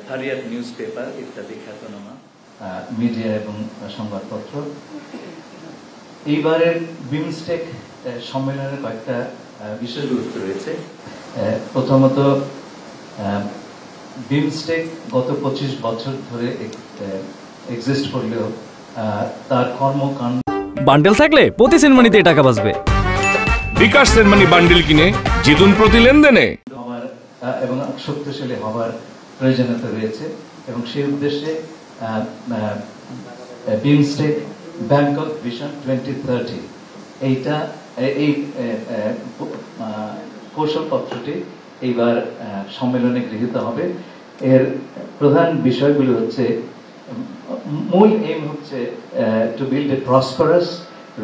থারিয়াত news paper ইত্যাদি খ্যাতনামা media এবং সংবাদপত্র। এইবারের বিমস্টেক সম্মেলনের কয়েকটা বিশেষ গুরুত্ব রয়েছে। প্রথমত, বিমস্টেক গত 25 বছর ধরে এক্সিস্ট করলেও তার কর্মকাণ্ড বান্ডেল থাকলে প্রতি সেনমানিতে টাকা বাঁচবে। বিকাশ সেনমানি বান্ডেল কিনে জিতুন প্রতি লেনদেনে। হওয়ার এবং শক্তিশালী হওয়ার প্রয়োজনীয়তা রয়েছে এবং সেই উদ্দেশ্যে বিমস্টেক ব্যাংকক ভিশন 2030 এই কৌশলপত্রটি এইবার সম্মেলনে গৃহীত হবে। এর প্রধান বিষয়গুলো হচ্ছে, মূল এইম হচ্ছে to build a prosperous,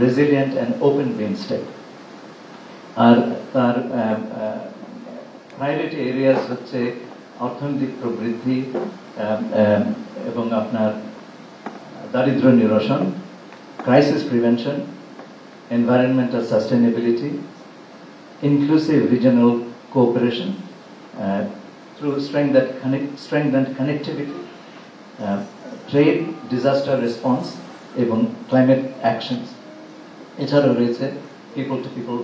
resilient and open BIMSTEC. আর তার প্রায়োরিটি এরিয়াস হচ্ছে অর্থনৈতিক প্রবৃদ্ধি এবং আপনার দারিদ্র্য নিরসন, crisis prevention, environmental sustainability, inclusive regional cooperation through strengthened connectivity, trade, disaster response এবং climate actions. এছাড়াও রয়েছে people to people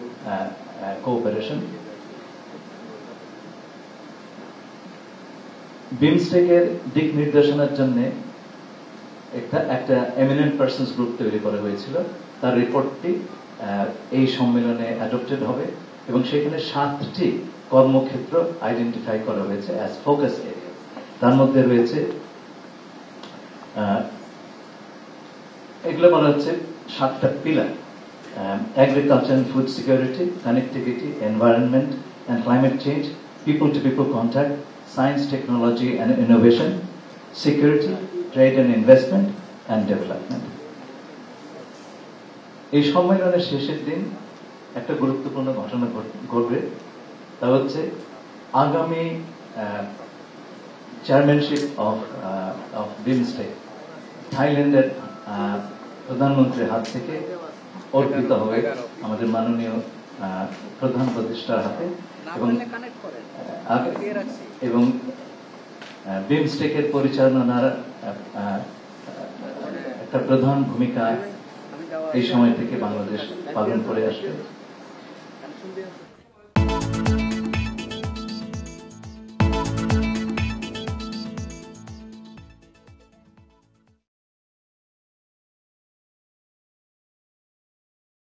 cooperation. বিমস্টেকের দিক নির্দেশনার জন্য একটা এমিনেন্ট পার্সনস গ্রুপ তৈরি করা হয়েছিল। তার রিপোর্টটি এই সম্মেলনে অ্যাডপ্টেড হবে এবং সেখানে 7টি কর্মক্ষেত্র আইডেন্টিফাই করা হয়েছে অ্যাজ ফোকাস এরিয়া। তার মধ্যে রয়েছে, এগুলো বলা হচ্ছে 7টা pillar: agriculture and food security, connectivity, environment and climate change, people to people contact, science, technology and innovation, security, trade and investment and development. এই সম্মেলনের শেষের দিন একটা গুরুত্বপূর্ণ ঘটনা ঘটবে। তা হচ্ছে আগামী চেয়ারম্যানশিপ অফ বিমস্টেক থাইল্যান্ডের প্রধানমন্ত্রীর হাত থেকে অর্পিত হবে আমাদের মাননীয় প্রধান উপদেষ্টার হাতে এবং বিমস্টেকের পরিচালনার একটা প্রধান ভূমিকা এই সময় থেকে বাংলাদেশ পালন করে আসবে।